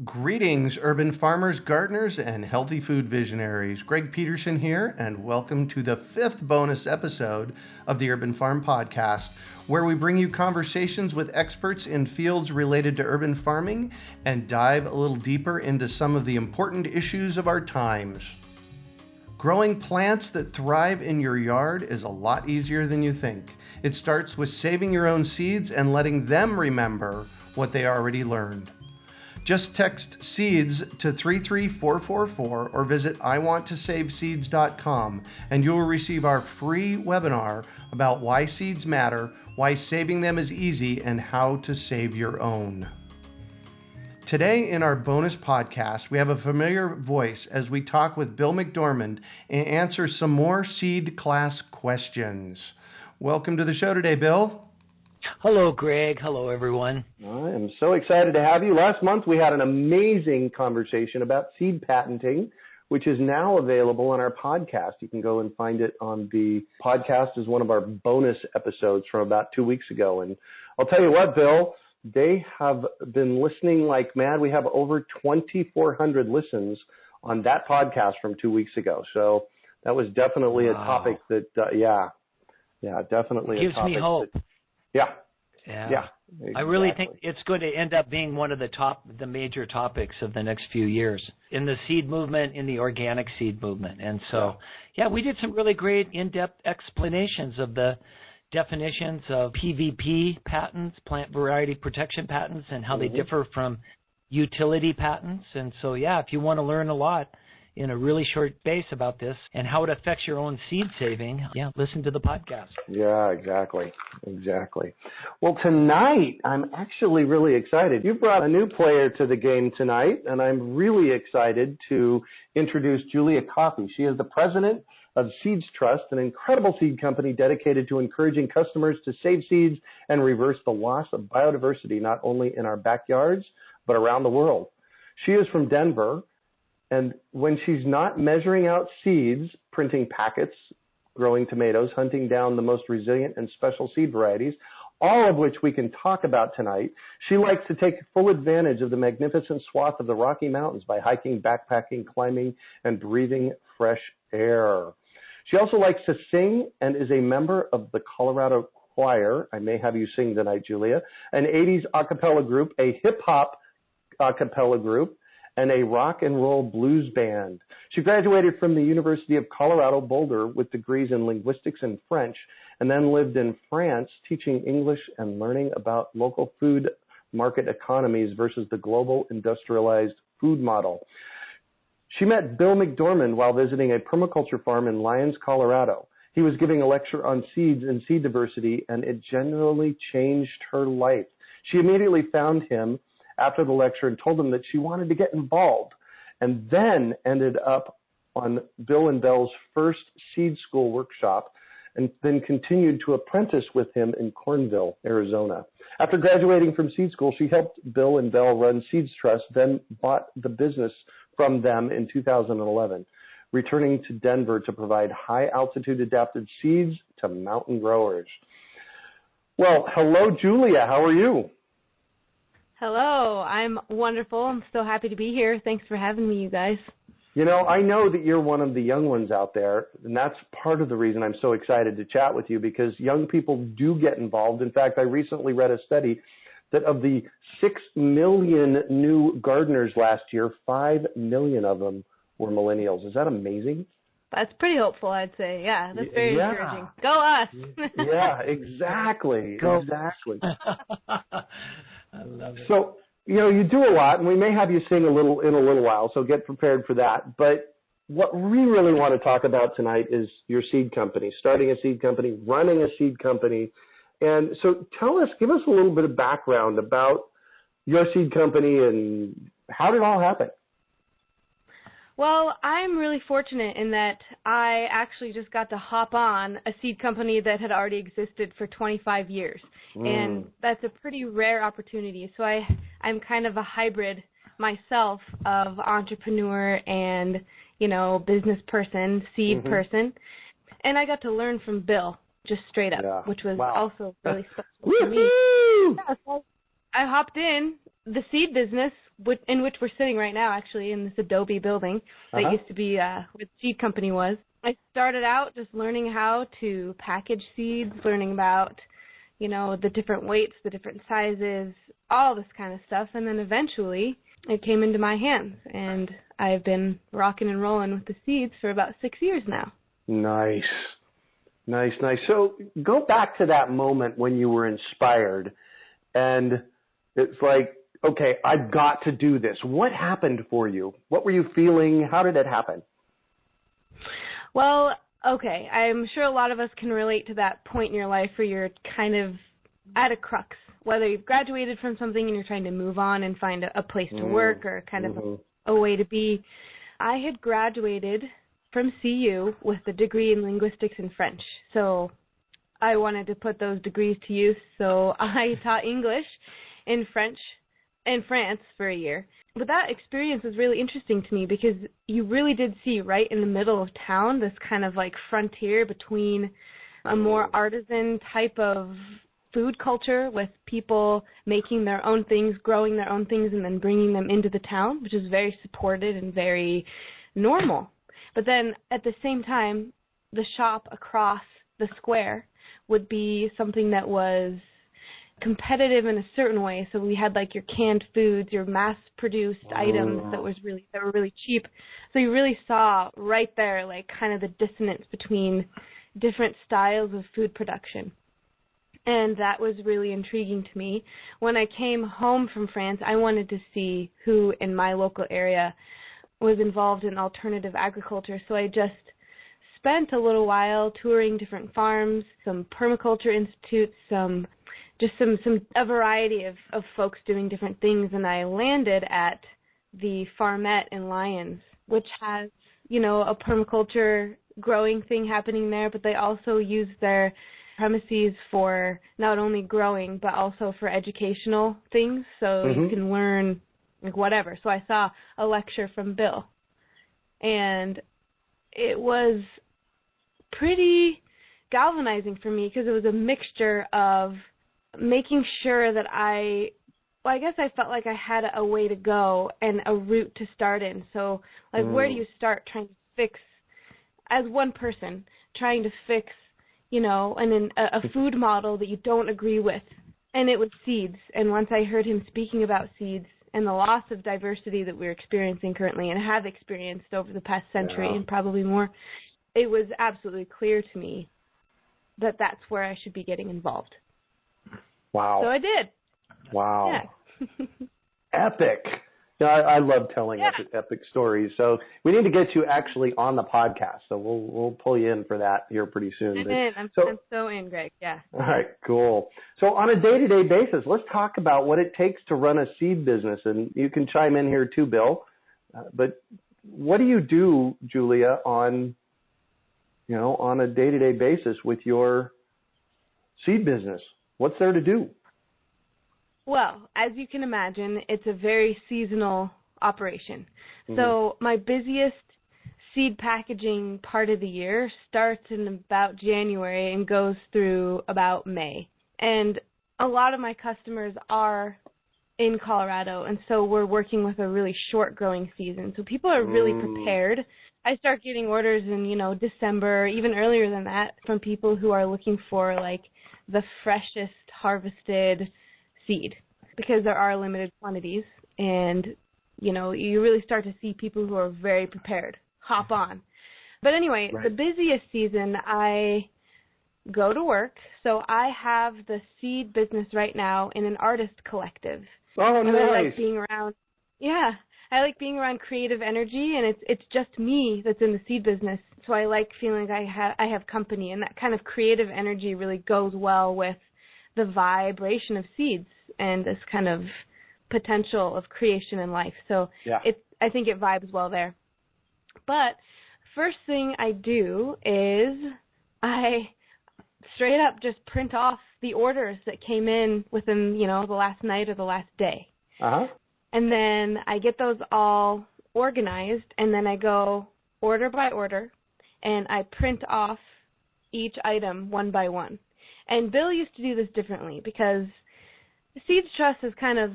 Greetings, urban farmers, gardeners, and healthy food visionaries. Greg Peterson here, and welcome to the 5th bonus episode of the Urban Farm Podcast, where we bring you conversations with experts in fields related to urban farming and dive a little deeper into some of the important issues of our times. Growing plants that thrive in your yard is a lot easier than you think. It starts with saving your own seeds and letting them remember what they already learned. Just text SEEDS to 33444 or visit iwanttosaveseeds.com and you will receive our free webinar about why seeds matter, why saving them is easy, and how to save your own. Today in our bonus podcast, we have a familiar voice as we talk with Bill McDorman and answer some more seed class questions. Welcome to the show today, Bill. Hello, Greg. Hello, everyone. I am so excited to have you. Last month, we had an amazing conversation about seed patenting, which is now available on our podcast. You can go and find it on the podcast as one of our bonus episodes from about 2 weeks ago. And I'll tell you what, Bill, they have been listening like mad. We have over 2,400 listens on that podcast from 2 weeks ago. So that was definitely a topic that, definitely gives me hope. Yeah. Exactly. I really think it's going to end up being one of the major topics of the next few years in the seed movement, in the organic seed movement. And so, we did some really great in-depth explanations of the definitions of PVP patents, plant variety protection patents, and how they differ from utility patents. And so, if you want to learn a lot in a really short base about this and how it affects your own seed saving, listen to the podcast. Yeah, exactly. Well, tonight, I'm actually really excited. You brought a new player to the game tonight, and I'm really excited to introduce Julia Coffey. She is the president of Seeds Trust, an incredible seed company dedicated to encouraging customers to save seeds and reverse the loss of biodiversity, not only in our backyards, but around the world. She is from Denver. And when she's not measuring out seeds, printing packets, growing tomatoes, hunting down the most resilient and special seed varieties, all of which we can talk about tonight, she likes to take full advantage of the magnificent swath of the Rocky Mountains by hiking, backpacking, climbing, and breathing fresh air. She also likes to sing and is a member of the Colorado Choir. I may have you sing tonight, Julia. An 80s a cappella group, a hip-hop a cappella group, and a rock and roll blues band. She graduated from the University of Colorado Boulder with degrees in Linguistics and French, and then lived in France teaching English and learning about local food market economies versus the global industrialized food model. She met Bill McDorman while visiting a permaculture farm in Lyons, Colorado. He was giving a lecture on seeds and seed diversity, and it genuinely changed her life. She immediately found him after the lecture and told him that she wanted to get involved, and then ended up on Bill and Belle's first seed school workshop, and then continued to apprentice with him in Cornville, Arizona. After graduating from seed school, she helped Bill and Belle run Seeds Trust, then bought the business from them in 2011, returning to Denver to provide high-altitude adapted seeds to mountain growers. Well, hello, Julia. How are you? Hello, I'm wonderful. I'm so happy to be here. Thanks for having me, you guys. You know, I know that you're one of the young ones out there, and that's part of the reason I'm so excited to chat with you, because young people do get involved. In fact, I recently read a study that of the 6 million new gardeners last year, 5 million of them were millennials. Is that amazing? That's pretty hopeful, I'd say. Yeah, that's very encouraging. Go us! Yeah, exactly. Exactly. I love it. So, you know, you do a lot, and we may have you sing in a little while, so get prepared for that. But what we really want to talk about tonight is your seed company, starting a seed company, running a seed company. And so give us a little bit of background about your seed company and how did it all happen? Well, I'm really fortunate in that I actually just got to hop on a seed company that had already existed for 25 years. And that's a pretty rare opportunity. So I'm kind of a hybrid myself of entrepreneur and, business person, seed person. And I got to learn from Bill, just straight up, which was also really special for me. Yeah, so I hopped in the seed business in which we're sitting right now, actually, in this adobe building that used to be where the seed company was. I started out just learning how to package seeds, learning about, the different weights, the different sizes, all this kind of stuff. And then eventually it came into my hands, and I've been rocking and rolling with the seeds for about 6 years now. Nice. So go back to that moment when you were inspired, and it's like, okay, I've got to do this. What happened for you? What were you feeling? How did it happen? Well, okay, I'm sure a lot of us can relate to that point in your life where you're kind of at a crux, whether you've graduated from something and you're trying to move on and find a place to work or kind of a way to be. I had graduated from CU with a degree in Linguistics and French, so I wanted to put those degrees to use, so I taught English and French in France for a year. But that experience was really interesting to me because you really did see right in the middle of town this kind of like frontier between a more artisan type of food culture with people making their own things, growing their own things, and then bringing them into the town, which is very supported and very normal. But then at the same time, the shop across the square would be something that was competitive in a certain way. So we had like your canned foods, your mass-produced items that were really cheap. So you really saw right there like kind of the dissonance between different styles of food production. And that was really intriguing to me. When I came home from France, I wanted to see who in my local area was involved in alternative agriculture. So I just spent a little while touring different farms, some permaculture institutes, a variety of folks doing different things, and I landed at the Farmette in Lyons, which has, a permaculture growing thing happening there, but they also use their premises for not only growing, but also for educational things, so you can learn like whatever. So I saw a lecture from Bill, and it was pretty galvanizing for me because it was a mixture of making sure that I guess I felt like I had a way to go and a route to start in. So, like, where do you start trying to fix, as one person, trying to fix, a food model that you don't agree with? And it was seeds. And once I heard him speaking about seeds and the loss of diversity that we're experiencing currently and have experienced over the past century and probably more, it was absolutely clear to me that that's where I should be getting involved. Wow. So I did. Wow. Yeah. Epic. I love telling epic stories. So we need to get you actually on the podcast. So we'll pull you in for that here pretty soon. I'm so in, Greg. Yeah. All right, cool. So on a day-to-day basis, let's talk about what it takes to run a seed business. And you can chime in here too, Bill. But what do you do, Julia, on a day-to-day basis with your seed business? What's there to do? Well, as you can imagine, it's a very seasonal operation. So my busiest seed packaging part of the year starts in about January and goes through about May. And a lot of my customers are in Colorado, and so we're working with a really short growing season. So people are really prepared. I start getting orders in, December, even earlier than that, from people who are looking for like the freshest harvested seed, because there are limited quantities, and you really start to see people who are very prepared hop on. But anyway, the busiest season I go to work. So I have the seed business right now in an artist collective. Oh, nice. I like being around. Yeah, I like being around creative energy, and it's just me that's in the seed business. So I like feeling like I have company, and that kind of creative energy really goes well with the vibration of seeds and this kind of potential of creation in life. So I think it vibes well there. But first thing I do is I straight up just print off the orders that came in within, the last night or the last day. And then I get those all organized, and then I go order by order, and I print off each item one by one. And Bill used to do this differently because the Seeds Trust is kind of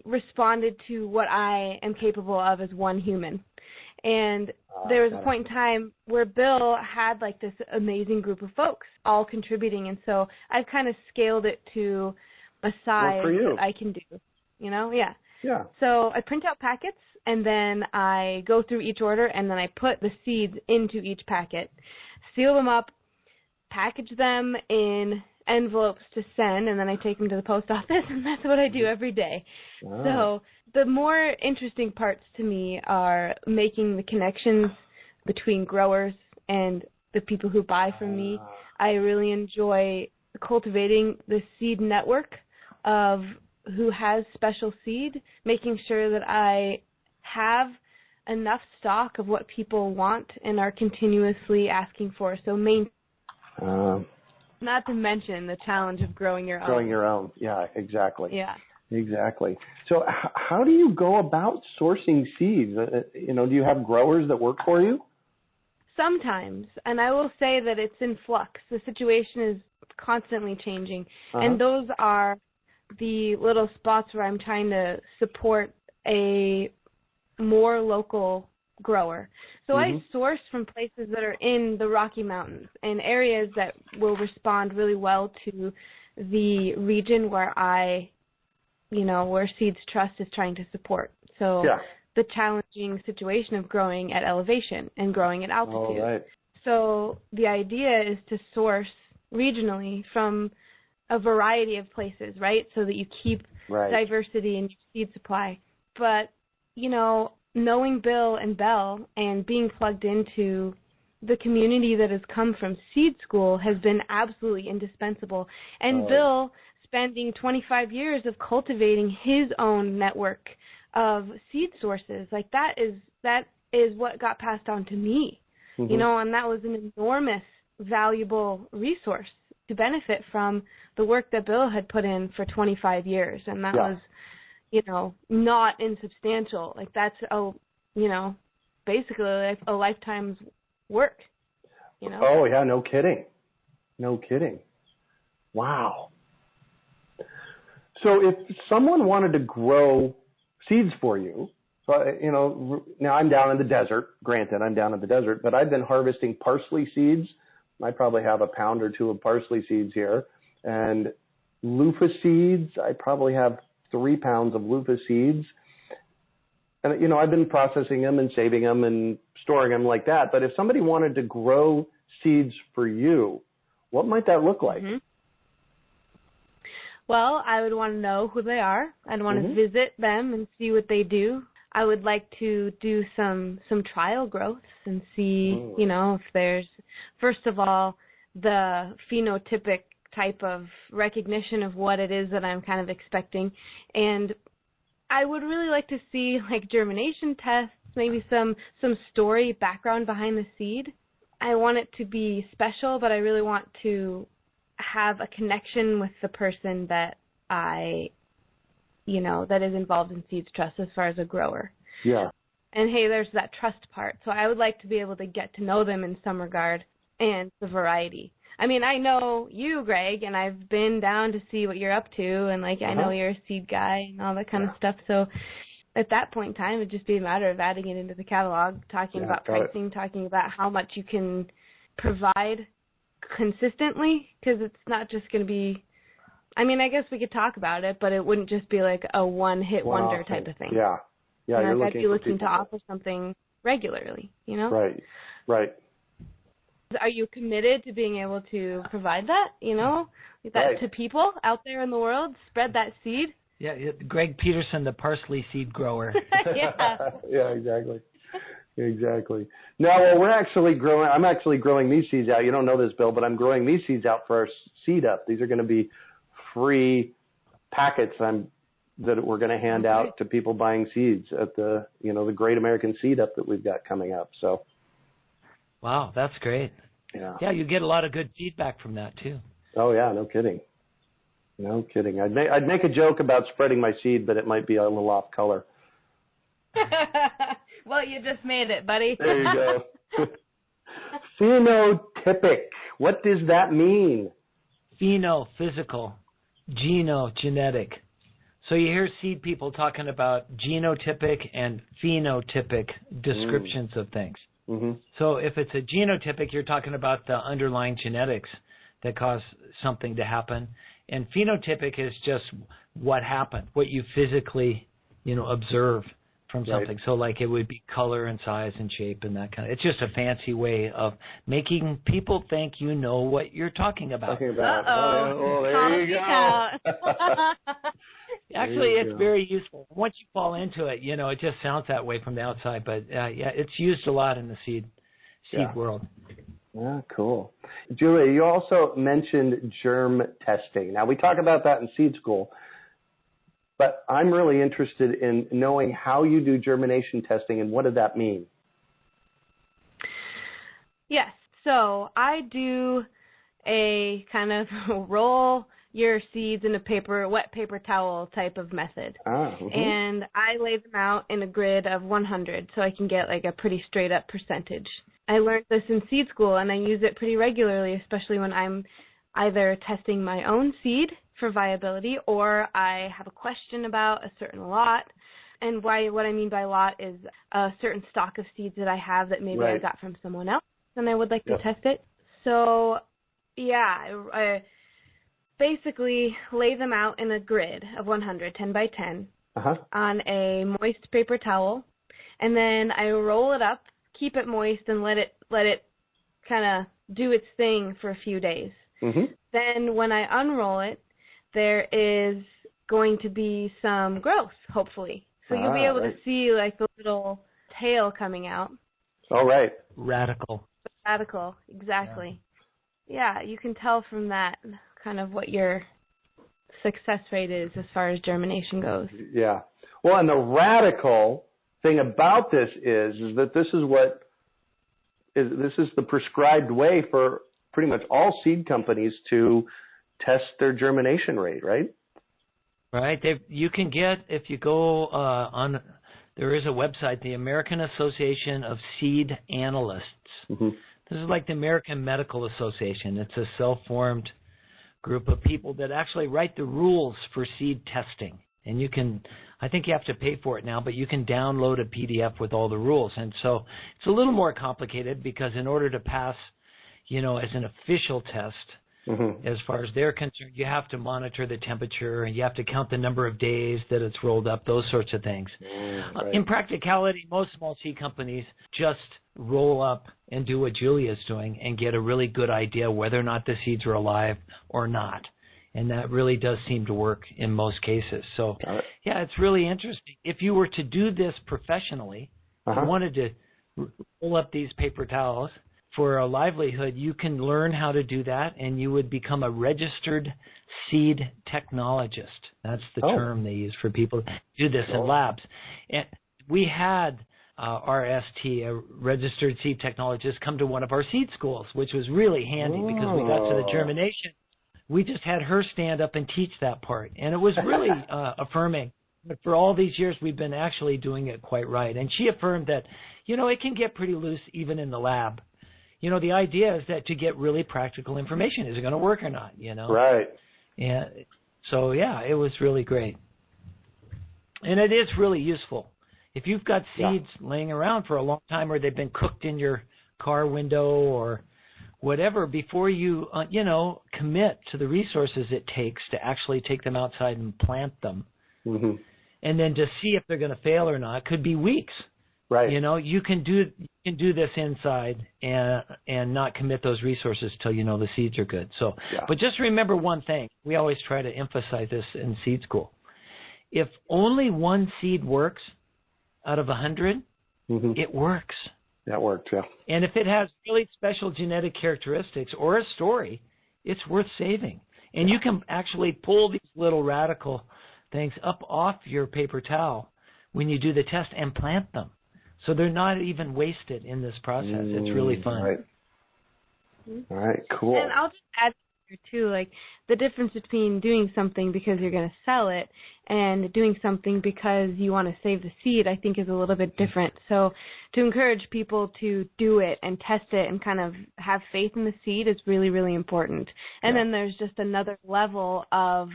responded to what I am capable of as one human. And there was a point in time where Bill had like this amazing group of folks all contributing, and so I've kind of scaled it to a size that I can do, you know? Yeah. Yeah. So I print out packets, and then I go through each order, and then I put the seeds into each packet, seal them up, package them in envelopes to send, and then I take them to the post office, and that's what I do every day. Wow. So the more interesting parts to me are making the connections between growers and the people who buy from me. I really enjoy cultivating the seed network of who has special seed, making sure that I have enough stock of what people want and are continuously asking for. So not to mention the challenge of growing your own. Growing your own, yeah, exactly. Yeah. Exactly. So how do you go about sourcing seeds? You know, do you have growers that work for you? Sometimes, and I will say that it's in flux. The situation is constantly changing, and those are the little spots where I'm trying to support a more local grower. So I source from places that are in the Rocky Mountains and areas that will respond really well to the region where where Seeds Trust is trying to support. So the challenging situation of growing at elevation and growing at altitude. Oh, right. So the idea is to source regionally from a variety of places, right? So that you keep diversity in your seed supply. But, knowing Bill and Belle and being plugged into the community that has come from seed school has been absolutely indispensable. And Bill spending 25 years of cultivating his own network of seed sources, like that is what got passed on to me, and that was an enormous, valuable resource to benefit from the work that Bill had put in for 25 years, and that was, not insubstantial. Like that's basically a lifetime's work. Oh yeah, no kidding. Wow. So if someone wanted to grow seeds for you, so, now I'm down in the desert. Granted, I'm down in the desert, but I've been harvesting parsley seeds. I probably have a pound or two of parsley seeds here. And loofah seeds, I probably have 3 pounds of loofah seeds. And, I've been processing them and saving them and storing them like that. But if somebody wanted to grow seeds for you, what might that look like? Well, I would want to know who they are. I'd want to visit them and see what they do. I would like to do some trial growths and see, if there's, first of all, the phenotypic type of recognition of what it is that I'm kind of expecting. And I would really like to see like germination tests, maybe some story background behind the seed. I want it to be special, but I really want to have a connection with the person that that is involved in Seeds Trust as far as a grower. Yeah. And hey, there's that trust part. So I would like to be able to get to know them in some regard and the variety. I mean, I know you, Greg, and I've been down to see what you're up to, and I know you're a seed guy and all that kind of stuff. So at that point in time, it'd just be a matter of adding it into the catalog, talking about pricing, talking about how much you can provide consistently, because it's not just going to be, I mean, I guess we could talk about it, but it wouldn't just be like a one-hit wonder type of thing. Yeah. Yeah, you're I'd be looking to offer something regularly, Right. Are you committed to being able to provide that, to people out there in the world, spread that seed? Yeah, Greg Peterson, the parsley seed grower. Yeah, exactly. Now, we're actually growing. I'm actually growing these seeds out. You don't know this, Bill, but I'm growing these seeds out for our Seed Up. These are going to be free packets that we're going to hand out to people buying seeds at the the Great American Seed Up that we've got coming up. So. Wow, that's great. Yeah, you get a lot of good feedback from that too. Oh yeah, no kidding. I'd make a joke about spreading my seed, but it might be a little off color. Well, you just made it, buddy. There you go. Phenotypic. What does that mean? Pheno, physical. Geno, genetic. So you hear seed people talking about genotypic and phenotypic descriptions of things. Mm-hmm. So if it's a genotypic, you're talking about the underlying genetics that cause something to happen. And phenotypic is just what happened, what you physically, observe from something. Right. So like it would be color and size and shape and that kind of. It's just a fancy way of making people think you know what you're talking about. There you go. Actually, it's very useful. Once you fall into it, it just sounds that way from the outside. But it's used a lot in the seed world. Yeah, cool. Julia, you also mentioned germ testing. Now, we talk about that in seed school, but I'm really interested in knowing how you do germination testing and what does that mean? Yes, so I do a kind of roll your seeds in a wet paper towel type of method. And I lay them out in a grid of 100 so I can get like a pretty straight up percentage. I learned this in seed school and I use it pretty regularly, especially when I'm either testing my own seed for viability or I have a question about a certain lot. And what I mean by lot is a certain stock of seeds that I have that maybe I got from someone else and I would like to test it. So, I basically lay them out in a grid of 100, 10 by 10, on a moist paper towel, and then I roll it up, keep it moist, and let it kind of do its thing for a few days. Mm-hmm. Then when I unroll it, there is going to be some growth, hopefully. So you'll be able to see like the little tail coming out. All right. Radical, exactly. Yeah, you can tell from that kind of what your success rate is as far as germination goes. Yeah. Well, and the radical thing about this is that this is the prescribed way for pretty much all seed companies to test their germination rate, right? Right. You can get, if you go on, there is a website, the American Association of Seed Analysts. Mm-hmm. This is like the American Medical Association. It's a self-formed group of people that actually write the rules for seed testing. And you can, I think you have to pay for it now, but you can download a PDF with all the rules. And so it's a little more complicated because in order to pass, as an official test, as far as they're concerned, you have to monitor the temperature and you have to count the number of days that it's rolled up, those sorts of things. Right. In practicality, most small seed companies just roll up and do what Julia's doing and get a really good idea whether or not the seeds are alive or not. And that really does seem to work in most cases. So, it's really interesting. If you were to do this professionally, you wanted to roll up these paper towels for a livelihood, you can learn how to do that, and you would become a registered seed technologist. That's the term they use for people who do this in labs. And we had RST, a registered seed technologist, come to one of our seed schools, which was really handy because we got to the germination. We just had her stand up and teach that part, and it was really affirming. But for all these years, we've been actually doing it quite right. And she affirmed that, it can get pretty loose even in the lab. The idea is that to get really practical information, is it going to work or not, Right. And so, it was really great. And it is really useful. If you've got seeds laying around for a long time or they've been cooked in your car window or whatever, before you, commit to the resources it takes to actually take them outside and plant them, and then to see if they're going to fail or not, could be weeks. Right. You can do this inside and not commit those resources till the seeds are good. So, but just remember one thing. We always try to emphasize this in seed school. If only one seed works out of 100, it works. That works, yeah. And if it has really special genetic characteristics or a story, it's worth saving. And you can actually pull these little radical things up off your paper towel when you do the test and plant them. So they're not even wasted in this process. It's really fun. Right. All right, cool. And I'll just add here, too, like the difference between doing something because you're going to sell it and doing something because you want to save the seed, I think is a little bit different. So to encourage people to do it and test it and kind of have faith in the seed is really, really important. And then there's just another level of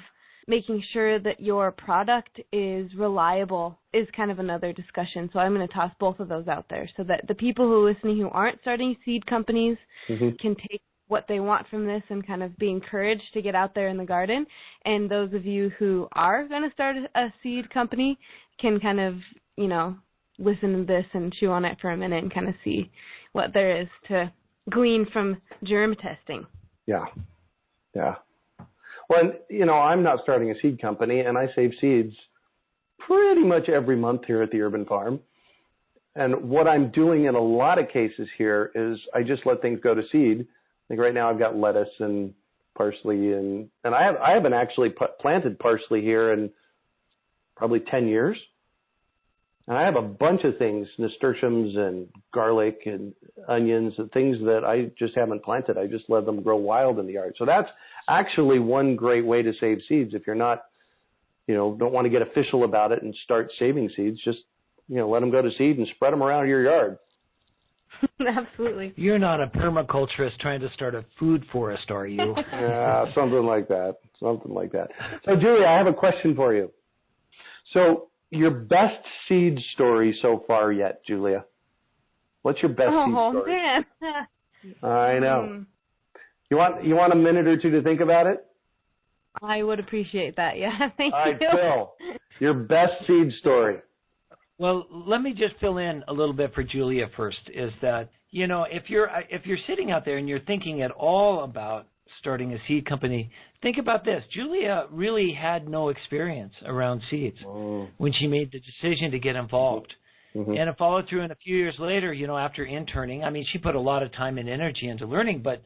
making sure that your product is reliable is kind of another discussion. So I'm going to toss both of those out there so that the people who are listening who aren't starting seed companies can take what they want from this and kind of be encouraged to get out there in the garden. And those of you who are going to start a seed company can kind of, you know, listen to this and chew on it for a minute and kind of see what there is to glean from germ testing. Yeah. Yeah. Well, you know, I'm not starting a seed company, and I save seeds pretty much every month here at the Urban Farm. And what I'm doing in a lot of cases here is I just let things go to seed. Like right now I've got lettuce and parsley, and I haven't actually planted parsley here in probably 10 years. And I have a bunch of things, nasturtiums and garlic and onions and things that I just haven't planted. I just let them grow wild in the yard. So that's actually one great way to save seeds. If you're not, you know, don't want to get official about it and start saving seeds, just, you know, let them go to seed and spread them around your yard. Absolutely. You're not a permaculturist trying to start a food forest, are you? Yeah, something like that. Something like that. So, Julia, I have a question for you. So, your best seed story so far yet, Julia? What's your best seed story? Man. I know. You want a minute or two to think about it? I would appreciate that. Yeah. Thank you. Phil, your best seed story. Well, let me just fill in a little bit for Julia first, is that, you know, if you're sitting out there and you're thinking at all about starting a seed company, think about this. Julia really had no experience around seeds when she made the decision to get involved. And it followed through, and a few years later, you know, after interning, I mean, she put a lot of time and energy into learning, but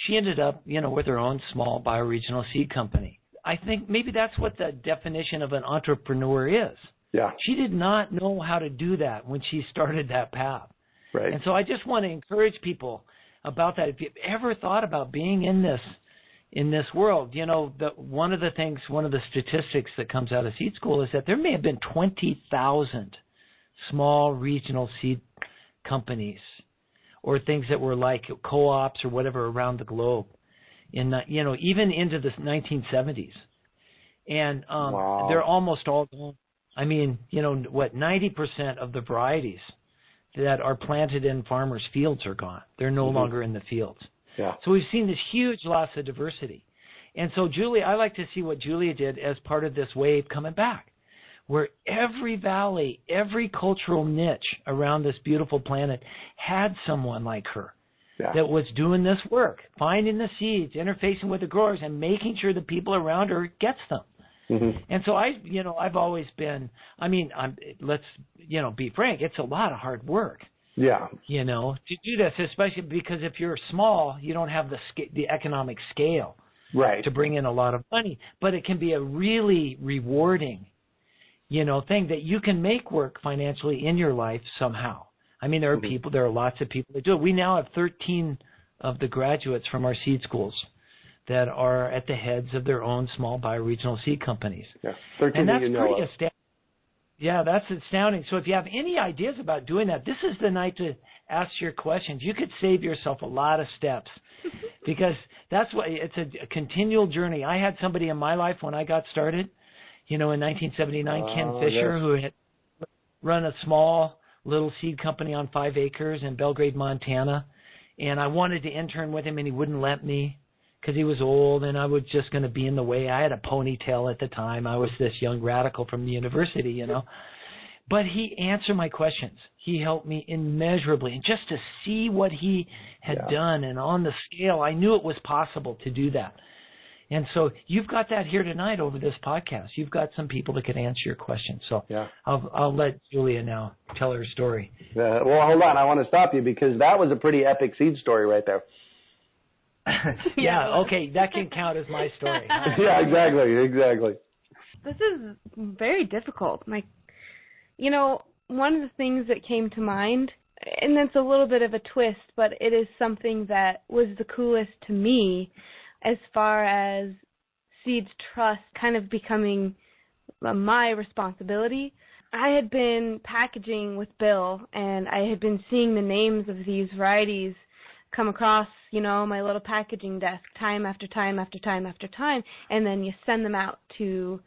she ended up, you know, with her own small bioregional seed company. I think maybe that's what the definition of an entrepreneur is. Yeah. She did not know how to do that when she started that path. Right. And so I just want to encourage people about that. If you've ever thought about being in this world, you know, one of the statistics that comes out of seed school is that there may have been 20,000 small regional seed companies or things that were like co-ops or whatever around the globe in, you know, even into the 1970s. And they're almost all gone. I mean, you know, 90% of the varieties that are planted in farmers' fields are gone. They're no longer in the fields. Yeah. So we've seen this huge loss of diversity. And so, Julia, I like to see what Julia did as part of this wave coming back, where every valley, every cultural niche around this beautiful planet had someone like her that was doing this work, finding the seeds, interfacing with the growers, and making sure the people around her gets them. And so I've always been, I mean, let's, you know, be frank, it's a lot of hard work. Yeah. You know, to do this, especially because if you're small, you don't have the economic scale to bring in a lot of money. But it can be a really rewarding, you know, thing that you can make work financially in your life somehow. I mean, there are lots of people that do it. We now have 13 of the graduates from our seed schools that are at the heads of their own small bioregional seed companies. Yeah, 13 and that's that you know pretty of. astounding. Yeah, that's astounding. So if you have any ideas about doing that, this is the night to ask your questions. You could save yourself a lot of steps because that's what it's a continual journey. I had somebody in my life when I got started, you know, in 1979, Ken Fisher, who had run a small little seed company on 5 acres in Belgrade, Montana, and I wanted to intern with him, and he wouldn't let me because he was old and I was just going to be in the way. I had a ponytail at the time. I was this young radical from the university, you know. But he answered my questions. He helped me immeasurably. And just to see what he had done and on the scale, I knew it was possible to do that. And so you've got that here tonight over this podcast. You've got some people that can answer your questions. So I'll let Julia now tell her story. Well, hold on. I want to stop you because that was a pretty epic seed story right there. Okay, that can count as my story. Yeah, exactly. This is very difficult. You know, one of the things that came to mind, and it's a little bit of a twist, but it is something that was the coolest to me as far as Seeds Trust kind of becoming my responsibility. I had been packaging with Bill, and I had been seeing the names of these varieties come across, my little packaging desk time after time after time after time, and then you send them out to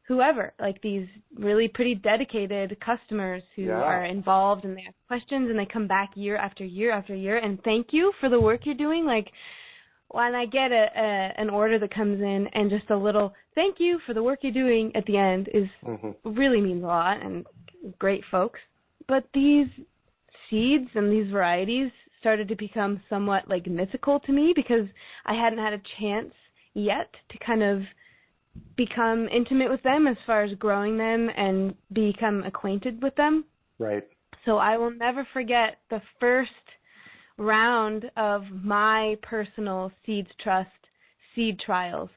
whoever, like these really pretty dedicated customers who are involved, and they ask questions, and they come back year after year after year and thank you for the work you're doing. Like, when I get an order that comes in and just a little thank you for the work you're doing at the end is really means a lot, and great folks. But these seeds and these varieties started to become somewhat like mythical to me because I hadn't had a chance yet to kind of become intimate with them as far as growing them and become acquainted with them. Right. So I will never forget the first round of my personal Seeds Trust seed trials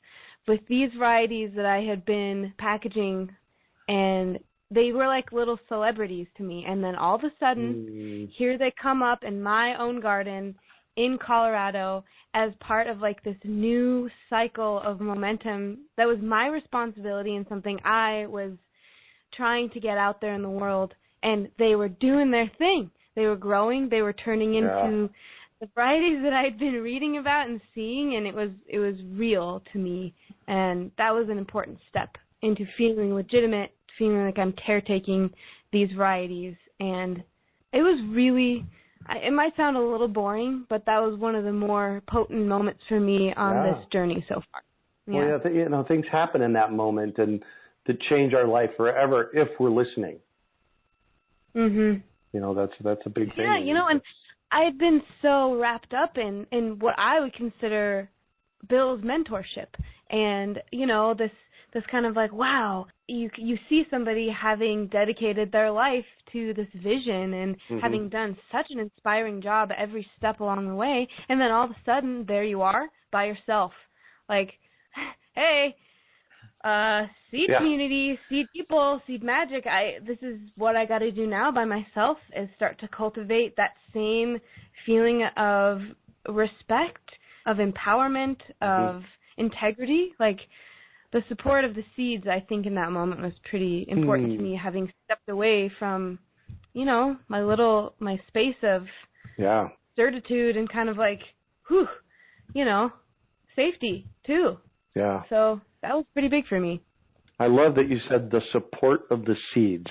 with these varieties that I had been packaging, and they were like little celebrities to me. And then all of a sudden, here they come up in my own garden in Colorado as part of like this new cycle of momentum that was my responsibility and something I was trying to get out there in the world. And they were doing their thing. They were growing. They were turning into the varieties that I'd been reading about and seeing, and it was real to me. And that was an important step into feeling legitimate, feeling like I'm caretaking these varieties. And it was really, it might sound a little boring, but that was one of the more potent moments for me on this journey so far. Yeah. Well, things happen in that moment and that change our life forever if we're listening. That's a big thing. Yeah, and I had been so wrapped up in what I would consider Bill's mentorship, and this kind of like, wow, you see somebody having dedicated their life to this vision and having done such an inspiring job every step along the way, and then all of a sudden there you are by yourself, like, hey, seed community, seed people, seed magic. This is what I got to do now by myself, is start to cultivate that same feeling of respect, of empowerment, of integrity. Like, the support of the seeds, I think, in that moment was pretty important to me, having stepped away from, my space of certitude and kind of like, safety too. Yeah. So that was pretty big for me. I love that you said the support of the seeds.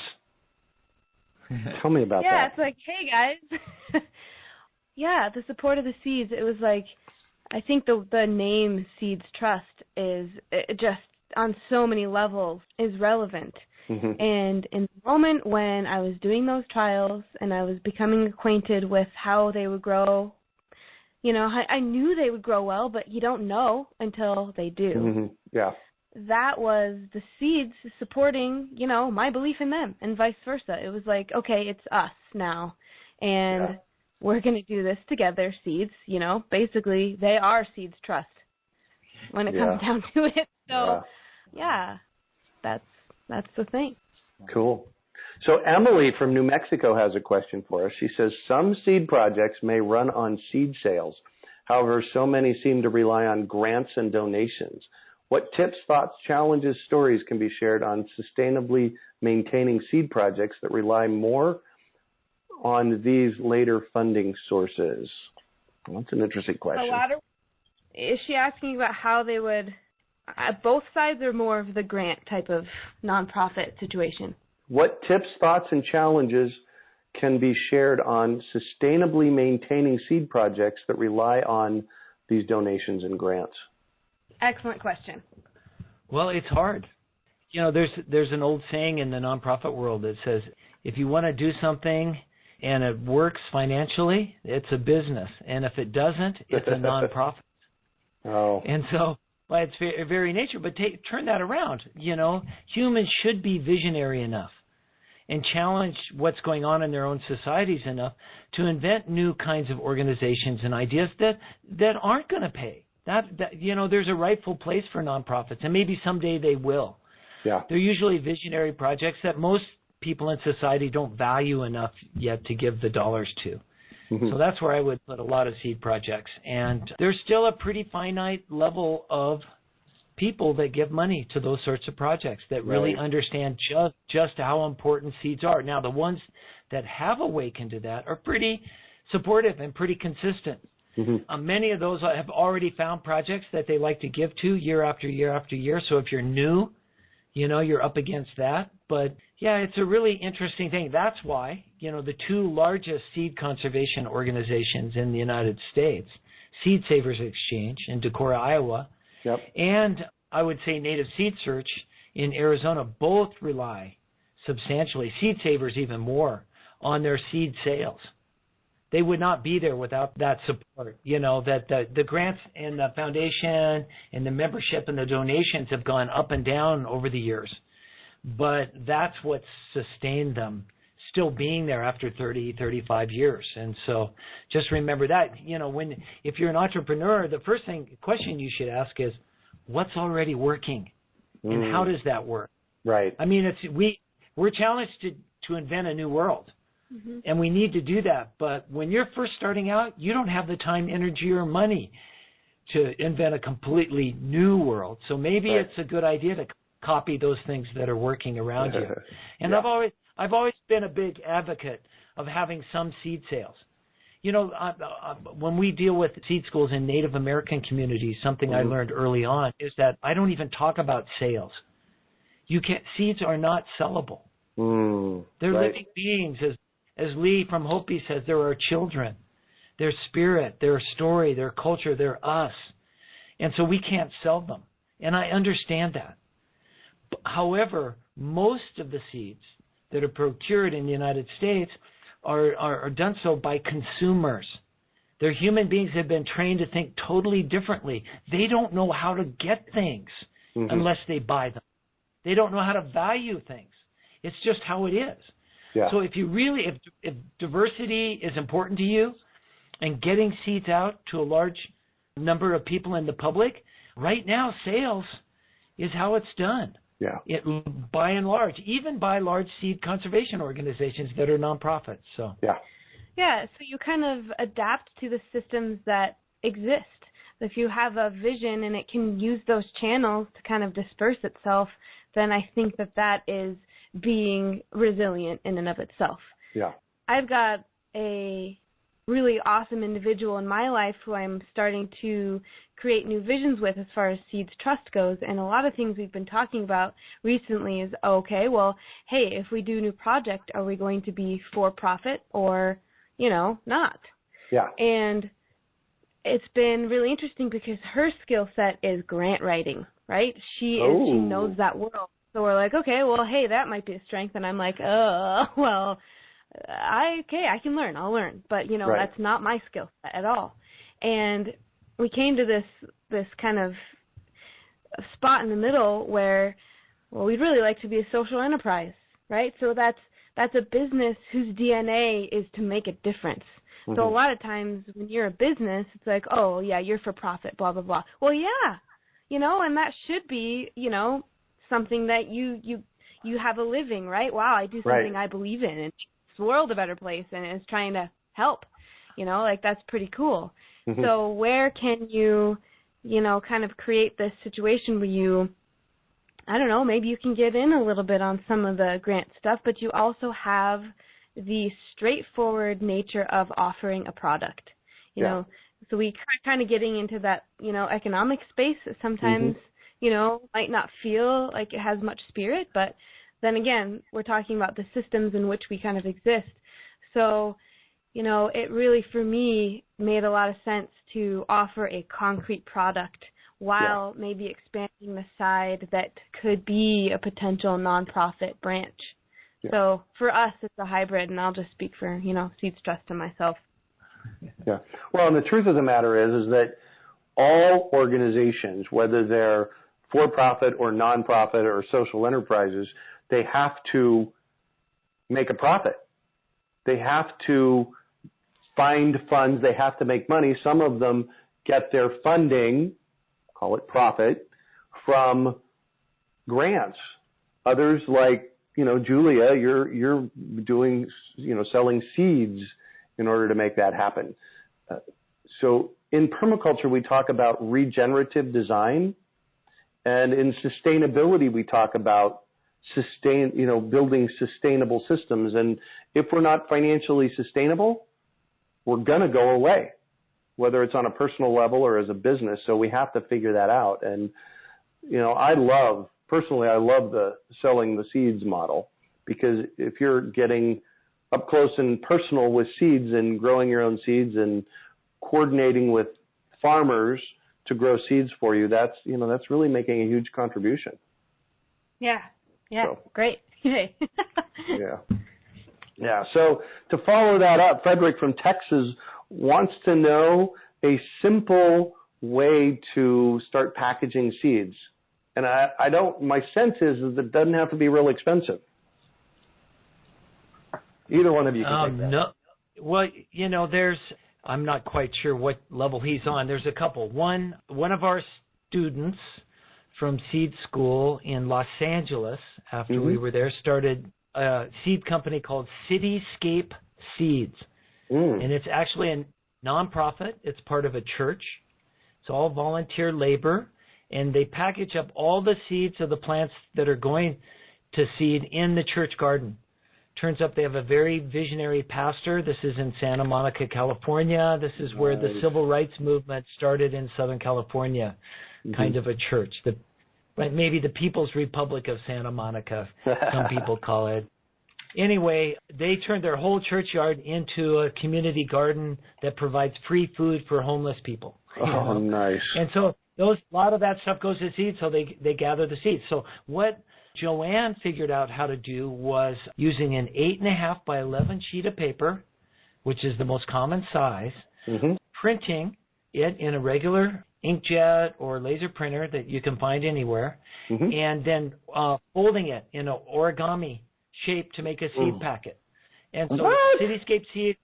Tell me about that. Yeah, it's like, hey, guys. The support of the seeds. It was like, I think the name Seeds Trust is just on so many levels is relevant. And in the moment when I was doing those trials and I was becoming acquainted with how they would grow, I knew they would grow well, but you don't know until they do. That was the seeds supporting, my belief in them, and vice versa. It was like, okay, it's us now, and we're going to do this together, seeds. Basically, they are Seeds Trust when it comes down to it. So, that's the thing. Cool. So Emily from New Mexico has a question for us. She says, some seed projects may run on seed sales. However, so many seem to rely on grants and donations. What tips, thoughts, challenges, stories can be shared on sustainably maintaining seed projects that rely more on these later funding sources? Well, that's an interesting question. Is she asking about how they would, both sides or more of the grant type of nonprofit situation? What tips, thoughts, and challenges can be shared on sustainably maintaining seed projects that rely on these donations and grants? Excellent question. Well, it's hard. There's an old saying in the nonprofit world that says, if you want to do something and it works financially, it's a business. And if it doesn't, it's a nonprofit. And so, by its very nature, but turn that around. Humans should be visionary enough and challenge what's going on in their own societies enough to invent new kinds of organizations and ideas that aren't going to pay. There's a rightful place for nonprofits, and maybe someday they will. Yeah. They're usually visionary projects that most people in society don't value enough yet to give the dollars to. So that's where I would put a lot of seed projects. And there's still a pretty finite level of people that give money to those sorts of projects that really understand just how important seeds are. Now, the ones that have awakened to that are pretty supportive and pretty consistent. Many of those have already found projects that they like to give to year after year after year. So if you're new, you're up against that. But yeah, it's a really interesting thing. That's why, the two largest seed conservation organizations in the United States, Seed Savers Exchange in Decorah, Iowa, and I would say Native Seed Search in Arizona, both rely substantially, Seed Savers even more, on their seed sales. They would not be there without that support. That the grants and the foundation and the membership and the donations have gone up and down over the years. But that's what sustained them still being there after 30, 35 years. And so just remember that, if you're an entrepreneur, the first question you should ask is, what's already working? And how does that work? Right. I mean, we're challenged to invent a new world. And we need to do that. But when you're first starting out, you don't have the time, energy, or money to invent a completely new world. So maybe it's a good idea to copy those things that are working around you. And I've always been a big advocate of having some seed sales. When we deal with seed schools in Native American communities, something I learned early on is that I don't even talk about sales. Seeds are not sellable. They're living beings. As Lee from Hopi says, they're our children. Their spirit, their story, their culture, they're us. And so we can't sell them. And I understand that. However, most of the seeds that are procured in the United States are done so by consumers. They're human beings that have been trained to think totally differently. They don't know how to get things unless they buy them. They don't know how to value things. It's just how it is. Yeah. So if diversity is important to you and getting seeds out to a large number of people in the public, right now sales is how it's done. Yeah. By and large, even by large seed conservation organizations that are nonprofits. So so you kind of adapt to the systems that exist. If you have a vision and it can use those channels to kind of disperse itself, then I think that is being resilient in and of itself. Yeah. I've got a really awesome individual in my life who I'm starting to create new visions with as far as Seeds Trust goes, and a lot of things we've been talking about recently is, if we do a new project, are we going to be for profit or, not? Yeah. And it's been really interesting because her skill set is grant writing, right? She knows that world. So we're like, that might be a strength. And I'm like, I can learn. I'll learn. But, that's not my skill set at all. And we came to this kind of spot in the middle where, we'd really like to be a social enterprise, right? So that's a business whose DNA is to make a difference. So a lot of times when you're a business, it's like, you're for profit, blah, blah, blah. Well, yeah, and that should be, something that you have a living, right? Wow, I do something I believe in and makes the world a better place and is trying to help. That's pretty cool. So where can you, kind of create this situation where you, I don't know, maybe you can get in a little bit on some of the grant stuff, but you also have the straightforward nature of offering a product, you know. So we kind of getting into that, economic space that sometimes, might not feel like it has much spirit, but then again, we're talking about the systems in which we kind of exist. So, it really, for me, made a lot of sense to offer a concrete product while maybe expanding the side that could be a potential nonprofit branch. Yeah. So for us, it's a hybrid, and I'll just speak for, Seeds Trust and myself. Yeah. Well, and the truth of the matter is that all organizations, whether they're for-profit or nonprofit or social enterprises, they have to make a profit. They have to find funds. They have to make money. Some of them get their funding, call it profit, from grants. Others, like, Julia, you're doing, selling seeds in order to make that happen. So in permaculture, we talk about regenerative design, and in sustainability, we talk about building sustainable systems. And if we're not financially sustainable, we're going to go away. whether it's on a personal level or as a business. So we have to figure that out. And, personally, I love the selling the seeds model, because if you're getting up close and personal with seeds and growing your own seeds and coordinating with farmers to grow seeds for you, that's really making a huge contribution. Yeah. So, great. Yay. Yeah. So to follow that up, Frederick from Texas wants to know a simple way to start packaging seeds. And my sense is that it doesn't have to be real expensive. Either one of you can take that. No. Well, I'm not quite sure what level he's on. There's a couple. One of our students from seed school in Los Angeles, after we were there, started a seed company called Cityscape Seeds. And it's actually a nonprofit. It's part of a church. It's all volunteer labor. And they package up all the seeds of the plants that are going to seed in the church garden. Turns out they have a very visionary pastor. This is in Santa Monica, California. This is where the civil rights movement started in Southern California, kind of a church. Maybe the People's Republic of Santa Monica, some people call it. Anyway, they turned their whole churchyard into a community garden that provides free food for homeless people. Oh, nice. And so a lot of that stuff goes to seeds, so they gather the seeds. So what Joanne figured out how to do was using an 8.5 by 11 sheet of paper, which is the most common size, printing it in a regular inkjet or laser printer that you can find anywhere, and then folding it in an origami shape to make a seed packet. And so Cityscape Seeds,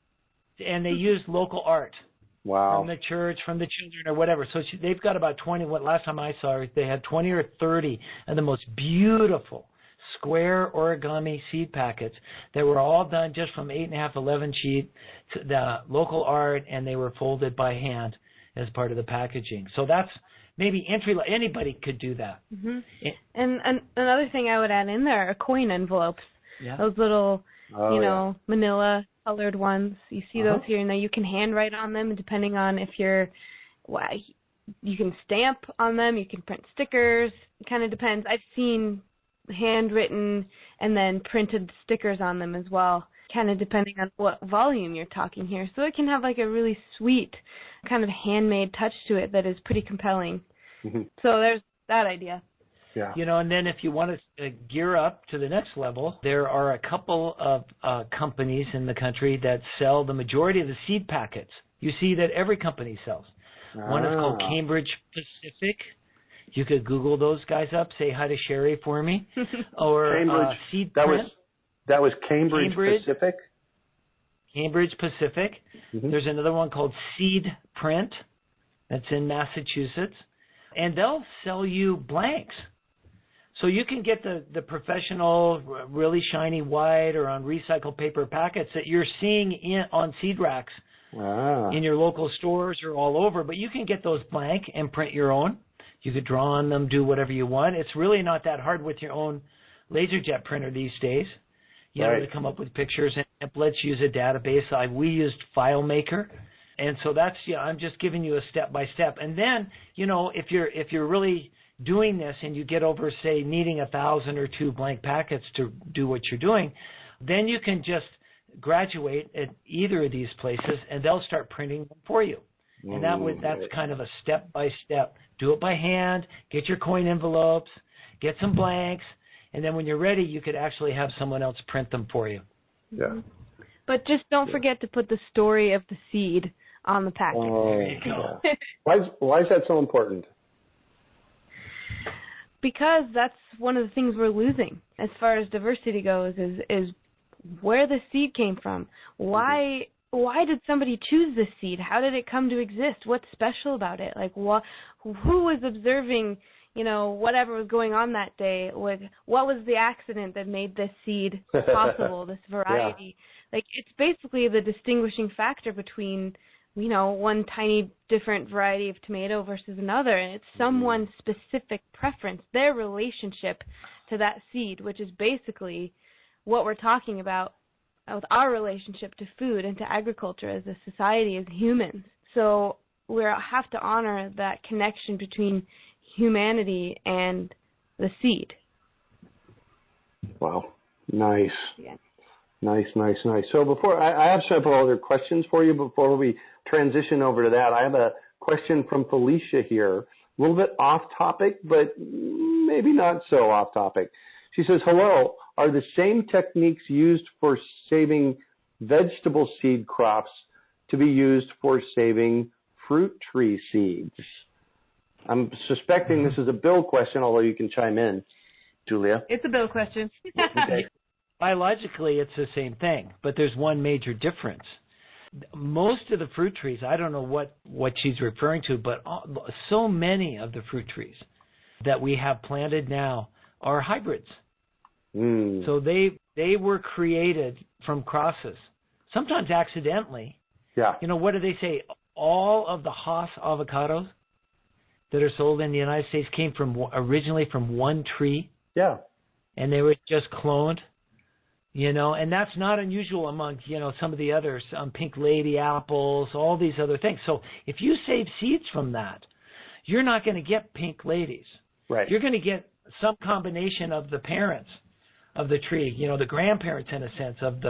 and they use local art. Wow. From the church, from the children, or whatever. So they've got about 20. Last time I saw her, they had 20 or 30 of the most beautiful square origami seed packets that were all done just from 8.5, 11 sheet, the local art, and they were folded by hand as part of the packaging. So that's maybe anybody could do that. And another thing I would add in there are coin envelopes. Yeah. Those little, manila colored ones. You see those here and there. You can handwrite on them depending on if you can stamp on them. You can print stickers. It kind of depends. I've seen handwritten and then printed stickers on them as well, kind of depending on what volume you're talking here. So it can have like a really sweet kind of handmade touch to it that is pretty compelling. So there's that idea. Yeah. And then if you want to gear up to the next level, there are a couple of companies in the country that sell the majority of the seed packets. You see that every company sells. One is called Cambridge Pacific. You could Google those guys up. Say hi to Sherry for me. Or Cambridge. Seed Print. That was Cambridge Pacific? Cambridge Pacific. There's another one called Seed Print. That's in Massachusetts. And they'll sell you blanks. So you can get the professional, really shiny white or on recycled paper packets that you're seeing on seed racks in your local stores or all over. But you can get those blank and print your own. You could draw on them, do whatever you want. It's really not that hard with your own LaserJet printer these days. You know, to come up with pictures and templates, use a database. We used FileMaker. And so that's, I'm just giving you a step by step. And then, if you're really doing this and you get over, say, needing 1,000 or 2 blank packets to do what you're doing, then you can just graduate at either of these places and they'll start printing them for you. And that's kind of a step by step. Do it by hand, get your coin envelopes, get some blanks, and then when you're ready, you could actually have someone else print them for you. Yeah. But just don't forget to put the story of the seed on the packet. There you go. Why is that so important? Because that's one of the things we're losing as far as diversity goes is where the seed came from. Why did somebody choose this seed? How did it come to exist? What's special about it? Like who was observing, whatever was going on that day? What was the accident that made this seed possible, this variety? Like it's basically the distinguishing factor between one tiny different variety of tomato versus another, and it's someone's specific preference, their relationship to that seed, which is basically what we're talking about with our relationship to food and to agriculture as a society, as humans. So we have to honor that connection between humanity and the seed. Wow. Nice. Yeah. Nice. So before, I have several other questions for you before we transition over to that. I have a question from Felicia here, a little bit off topic, but maybe not so off topic. She says, hello, are the same techniques used for saving vegetable seed crops to be used for saving fruit tree seeds? I'm suspecting this is a Bill question, although you can chime in, Julia. It's a Bill question. Okay. Biologically, it's the same thing, but there's one major difference. Most of the fruit trees, I don't know what she's referring to, but so many of the fruit trees that we have planted now are hybrids. So they were created from crosses, sometimes accidentally. Yeah. You know, what do they say? All of the Hass avocados that are sold in the United States came originally from one tree. Yeah. And they were just cloned. You know, and that's not unusual among, you know, some of the others, pink lady apples, all these other things. So if you save seeds from that, you're not going to get pink ladies. Right. You're going to get some combination of the parents of the tree, you know, the grandparents in a sense of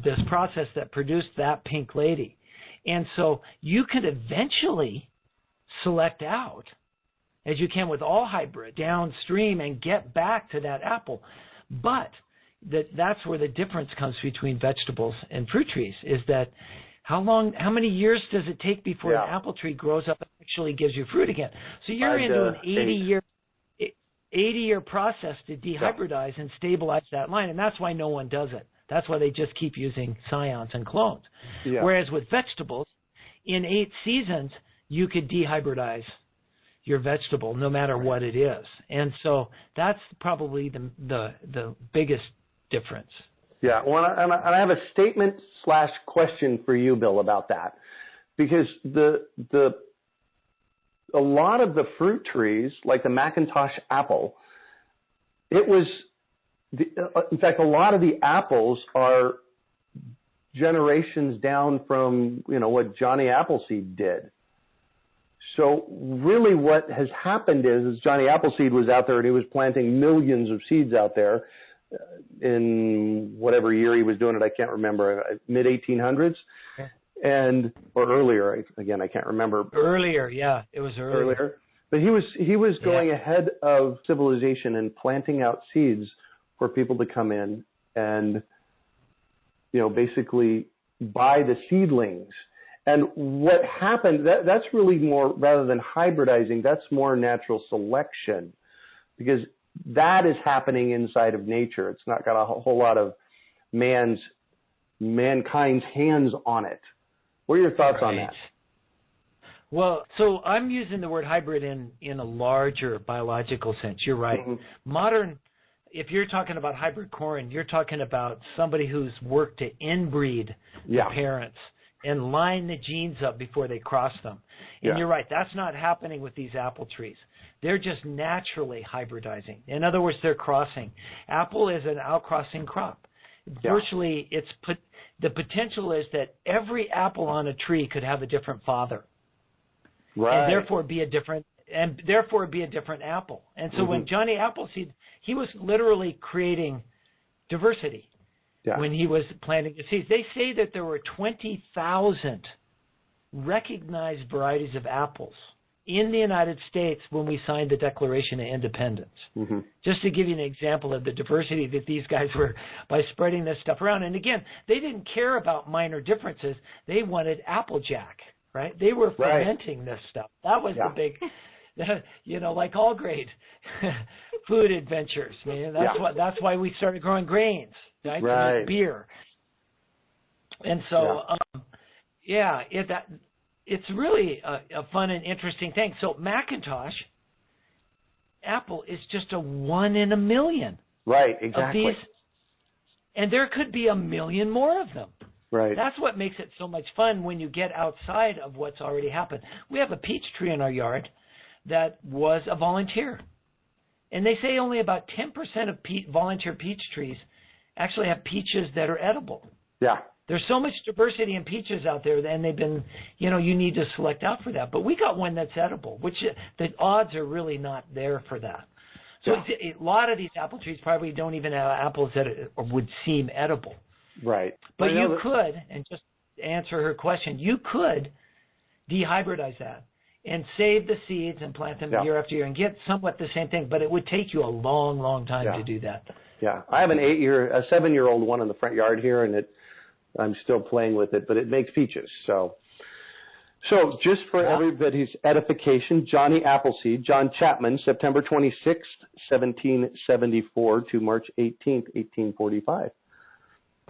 this process that produced that pink lady. And so you could eventually select out, as you can with all hybrid, downstream and get back to that apple. But that's where the difference comes between vegetables and fruit trees, is that how many years does it take before an apple tree grows up and actually gives you fruit again? So you're into an 80-year process to dehybridize and stabilize that line, and that's why no one does it. That's why they just keep using scions and clones. Yeah. Whereas with vegetables, in 8 seasons, you could dehybridize your vegetable no matter what it is. And so that's probably the biggest difference. Yeah, well, and I have a statement/question for you, Bill, about that, because a lot of the fruit trees, like the McIntosh apple, in fact, a lot of the apples are generations down from, you know, what Johnny Appleseed did. So really what has happened is Johnny Appleseed was out there and he was planting millions of seeds out there in whatever year he was doing it. I can't remember, mid 1800s or earlier. Again, I can't remember. Earlier. Yeah, it was earlier. But he was going ahead of civilization and planting out seeds for people to come in and, you know, basically buy the seedlings. And what happened, that's really more, rather than hybridizing, that's more natural selection, because that is happening inside of nature. It's not got a whole lot of mankind's hands on it. What are your thoughts on that? Well, so I'm using the word hybrid in a larger biological sense. You're right. Mm-hmm. Modern, if you're talking about hybrid corn, you're talking about somebody who's worked to inbreed the parents and line the genes up before they cross them. And you're right, that's not happening with these apple trees. They're just naturally hybridizing. In other words, they're crossing. Apple is an outcrossing crop. Virtually, the potential is that every apple on a tree could have a different father. Right. And therefore be a different apple. And so when Johnny Appleseed, he was literally creating diversity. Yeah. When he was planting the seeds. They say that there were 20,000 recognized varieties of apples in the United States when we signed the Declaration of Independence. Mm-hmm. Just to give you an example of the diversity that these guys were by spreading this stuff around. And again, they didn't care about minor differences. They wanted Applejack, right? They were fermenting this stuff. That was the big, you know, like all great food adventures, man. That's why we started growing grains. Right. Beer. And so, it's really a fun and interesting thing. So McIntosh apple is just a 1 in a million. Right, exactly. Of these, and there could be a million more of them. Right. That's what makes it so much fun when you get outside of what's already happened. We have a peach tree in our yard that was a volunteer. And they say only about 10% of volunteer peach trees actually have peaches that are edible. Yeah. There's so much diversity in peaches out there, and they've been, you need to select out for that. But we got one that's edible, which the odds are really not there for that. So a lot of these apple trees probably don't even have apples that would seem edible. Right. But you could, and just to answer her question, you could dehybridize that and save the seeds and plant them year after year and get somewhat the same thing. But it would take you a long, long time to do that. Yeah. I have a 7-year-old one in the front yard here, and I'm still playing with it, but it makes peaches. So just for everybody's edification, Johnny Appleseed, John Chapman, September 26th, 1774 to March 18th, 1845.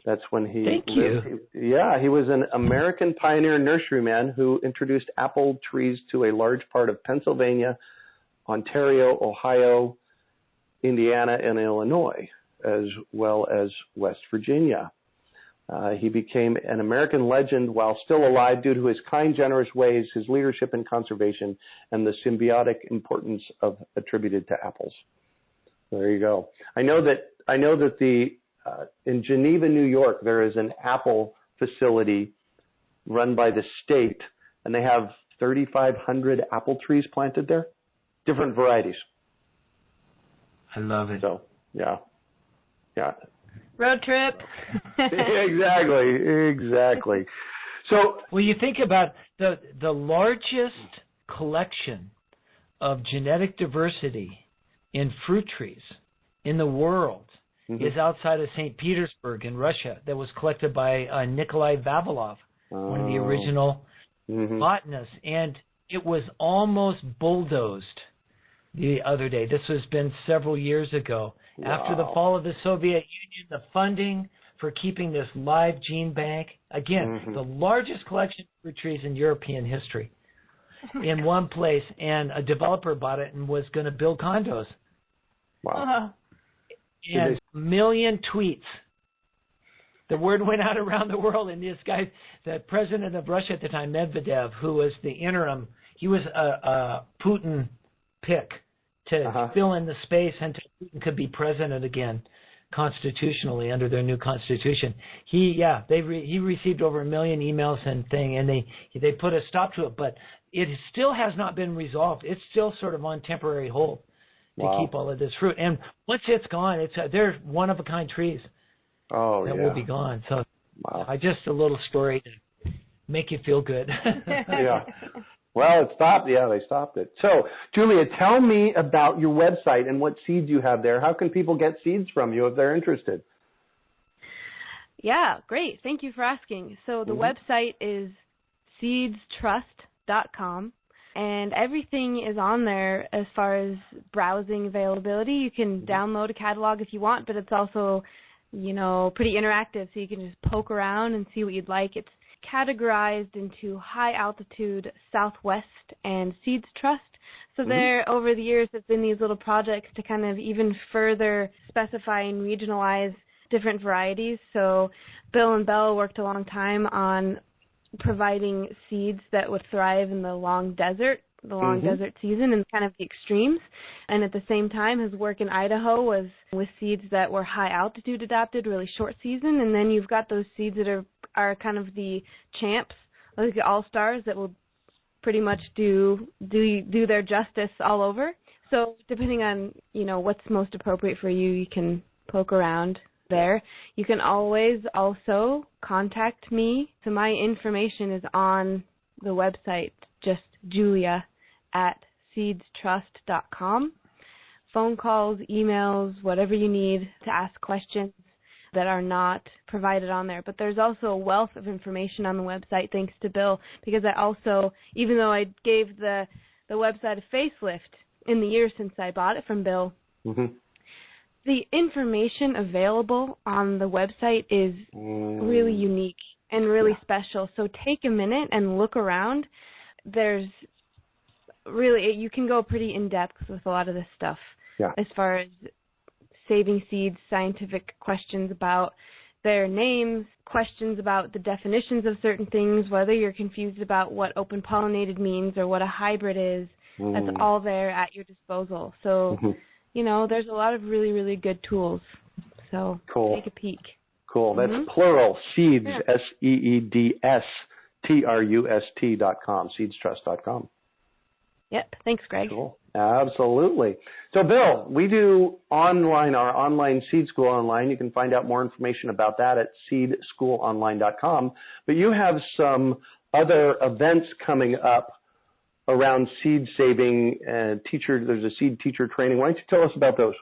That's when he lived. Thank you. He was an American pioneer nurseryman who introduced apple trees to a large part of Pennsylvania, Ontario, Ohio, Indiana, and Illinois, as well as West Virginia. He became an American legend while still alive due to his kind, generous ways, his leadership in conservation, and the symbiotic importance attributed to apples. There you go. I know that in Geneva, New York, there is an apple facility run by the state, and they have 3,500 apple trees planted there, different varieties. I love it. So, yeah. Road trip. Exactly. So, well, you think about the largest collection of genetic diversity in fruit trees in the world is outside of St. Petersburg in Russia, that was collected by Nikolai Vavilov, one of the original botanists, and it was almost bulldozed the other day. This has been several years ago. Wow. After the fall of the Soviet Union, the funding for keeping this live gene bank, again, the largest collection of fruit trees in European history, in one place, and a developer bought it and was going to build condos. Wow. And a million tweets. The word went out around the world, and this guy, the president of Russia at the time, Medvedev, who was the interim, he was a Putin pick to fill in the space until Putin could be president again constitutionally under their new constitution. He received over 1 million emails and they put a stop to it, but it still has not been resolved. It's still sort of on temporary hold to keep all of this fruit. And once it's gone, they're one-of-a-kind trees that will be gone. So just a little story to make you feel good. Well, it stopped. Yeah, they stopped it. So, Julia, tell me about your website and what seeds you have there. How can people get seeds from you if they're interested? Yeah, great. Thank you for asking. So the website is seedstrust.com. And everything is on there as far as browsing availability. You can download a catalog if you want, but it's also, pretty interactive, so you can just poke around and see what you'd like. It's categorized into high altitude, Southwest, and Seeds Trust. So there, over the years, there's been these little projects to kind of even further specify and regionalize different varieties. So Bill and Belle worked a long time on providing seeds that would thrive in the long desert season and kind of the extremes. And at the same time, his work in Idaho was with seeds that were high altitude adapted, really short season. And then you've got those seeds that are kind of the champs, like the all-stars that will pretty much do their justice all over. So depending on, what's most appropriate for you, you can poke around there. You can always also contact me. So my information is on the website, just julia@seedstrust.com. Phone calls, emails, whatever you need to ask questions that are not provided on there. But there's also a wealth of information on the website, thanks to Bill, because I also, even though I gave the website a facelift in the years since I bought it from Bill, the information available on the website is really unique and really special. So take a minute and look around. There's really, you can go pretty in-depth with a lot of this stuff as far as saving seeds, scientific questions about their names, questions about the definitions of certain things, whether you're confused about what open pollinated means or what a hybrid is. That's all there at your disposal. So, there's a lot of really, really good tools. So take a peek. Cool. That's plural, seeds, SEEDSTRUST.com, seedstrust.com. Yep. Thanks, Greg. Cool. Absolutely. So, Bill, we do our online Seed School online. You can find out more information about that at seedschoolonline.com. But you have some other events coming up around seed saving and there's a seed teacher training. Why don't you tell us about those?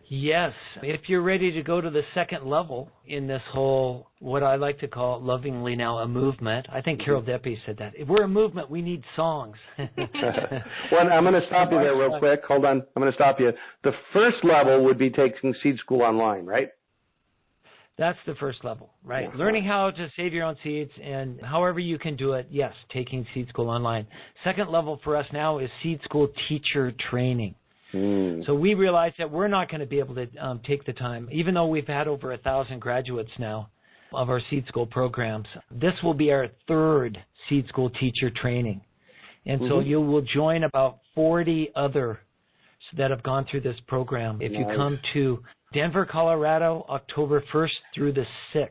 Yes. If you're ready to go to the second level in this whole, what I like to call lovingly now, a movement. I think Carol Deppe said that. If we're a movement, we need songs. Well, I'm going to stop you there real quick. Hold on. I'm going to stop you. The first level would be taking Seed School online, right? That's the first level, right? Yeah. Learning how to save your own seeds, and however you can do it, yes, taking Seed School online. Second level for us now is Seed School teacher training. So we realized that we're not going to be able to take the time, even though we've had over 1,000 graduates now of our Seed School programs. This will be our third Seed School teacher training. And so you will join about 40 others that have gone through this program. If you come to Denver, Colorado, October 1st through the 6th,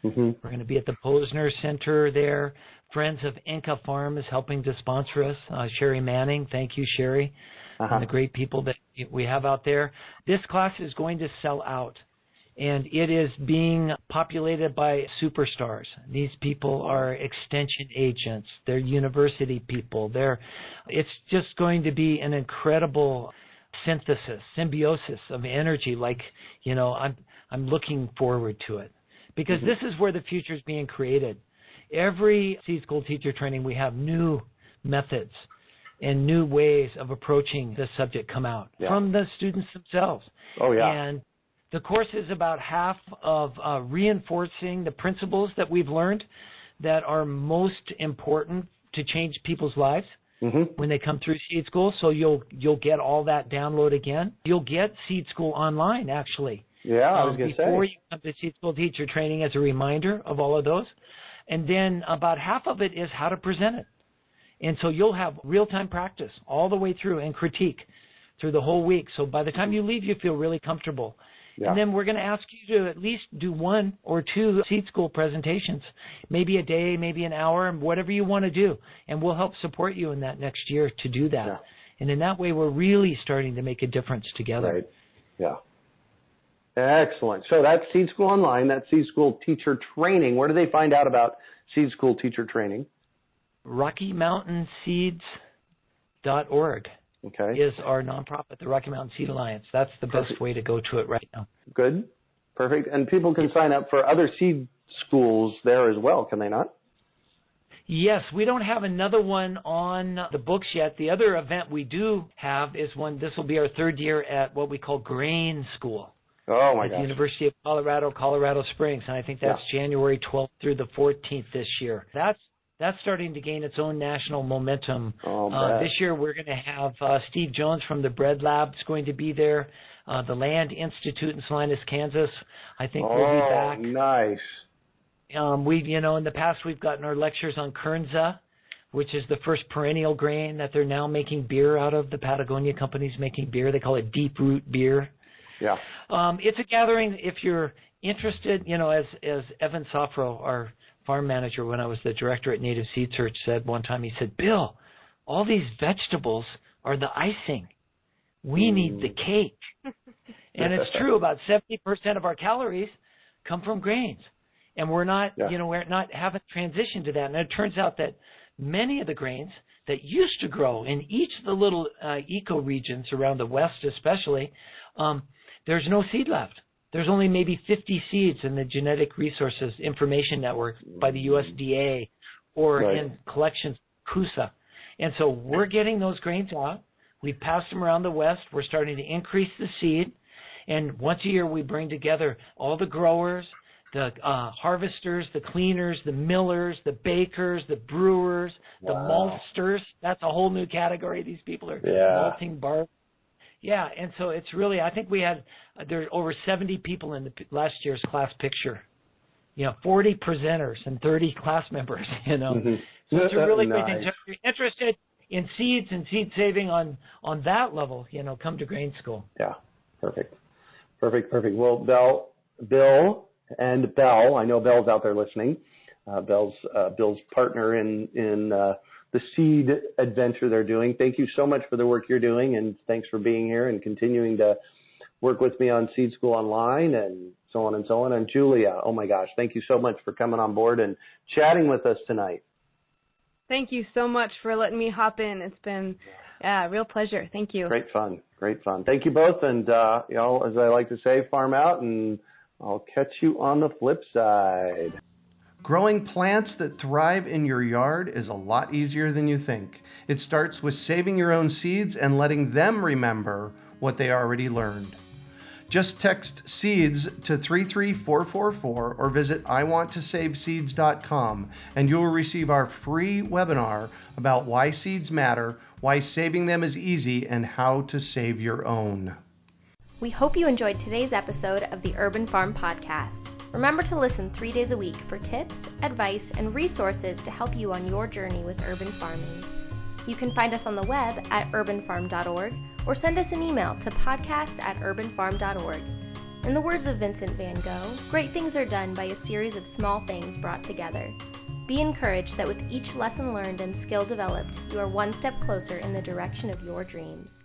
we're going to be at the Posner Center there. Friends of Inca Farm is helping to sponsor us. Sherry Manning, thank you, Sherry. And the great people that we have out there. This class is going to sell out, and it is being populated by superstars. These people are extension agents. They're university people. It's just going to be an incredible symbiosis of energy. I'm looking forward to it because this is where the future is being created. Every Seed School teacher training, we have new methods and new ways of approaching this subject come out from the students themselves. Oh, yeah. And the course is about half of reinforcing the principles that we've learned that are most important to change people's lives when they come through Seed School. So you'll get all that download again. You'll get Seed School online, actually. Yeah, I was going to say. Before you come to Seed School teacher training as a reminder of all of those. And then about half of it is how to present it. And so you'll have real-time practice all the way through and critique through the whole week. So by the time you leave, you feel really comfortable. Yeah. And then we're going to ask you to at least do 1 or 2 Seed School presentations, maybe a day, maybe an hour, whatever you want to do. And we'll help support you in that next year to do that. Yeah. And in that way, we're really starting to make a difference together. Right. Yeah. Excellent. So that's Seed School Online. That's Seed School teacher training. Where do they find out about Seed School teacher training? RockyMountainSeeds.org is our nonprofit, the Rocky Mountain Seed Alliance. That's the best way to go to it right now. Good. Perfect. And people can sign up for other seed schools there as well, can they not? Yes, we don't have another one on the books yet. The other event we do have is this will be our third year at what we call Grain School. Oh, my gosh. At the University of Colorado Springs. And I think that's January 12th through the 14th this year. That's starting to gain its own national momentum. This year we're going to have Steve Jones from the Bread Lab is going to be there. The Land Institute in Salinas, Kansas, I think will be back. Nice. In the past we've gotten our lectures on Kernza, which is the first perennial grain that they're now making beer out of. The Patagonia company's making beer. They call it deep root beer. Yeah. It's a gathering. If you're interested, as Evan Sofro, our farm manager when I was the director at Native Seed Search, said one time, he said, Bill, all these vegetables are the icing. We need the cake. And it's true, about 70% of our calories come from grains. And we're not, haven't transitioned to that. And it turns out that many of the grains that used to grow in each of the little ecoregions around the West especially, there's no seed left. There's only maybe 50 seeds in the Genetic Resources Information Network by the USDA or in collections CUSA. And so we're getting those grains out. We've passed them around the West. We're starting to increase the seed. And once a year we bring together all the growers, the harvesters, the cleaners, the millers, the bakers, the brewers, the maltsters. That's a whole new category. These people are malting barley. Yeah, and so it's really, I think there are over 70 people in the last year's class picture. 40 presenters and 30 class members, So it's a really great thing. So if you're interested in seeds and seed saving on that level, come to Grain School. Yeah, perfect. Well, Bill, Bill and Belle. I know Belle's out there listening. Bill's partner in the seed adventure they're doing. Thank you so much for the work you're doing, and thanks for being here and continuing to work with me on Seed School Online and so on and so on. And Julia, oh my gosh, thank you so much for coming on board and chatting with us tonight. Thank you so much for letting me hop in. It's been a real pleasure. Thank you. Great fun. Thank you both. And, as I like to say, farm out, and I'll catch you on the flip side. Growing plants that thrive in your yard is a lot easier than you think. It starts with saving your own seeds and letting them remember what they already learned. Just text SEEDS to 33444 or visit iwanttosaveseeds.com and you will receive our free webinar about why seeds matter, why saving them is easy, and how to save your own. We hope you enjoyed today's episode of the Urban Farm Podcast. Remember to listen 3 days a week for tips, advice, and resources to help you on your journey with urban farming. You can find us on the web at urbanfarm.org or send us an email to podcast@urbanfarm.org. In the words of Vincent van Gogh, great things are done by a series of small things brought together. Be encouraged that with each lesson learned and skill developed, you are one step closer in the direction of your dreams.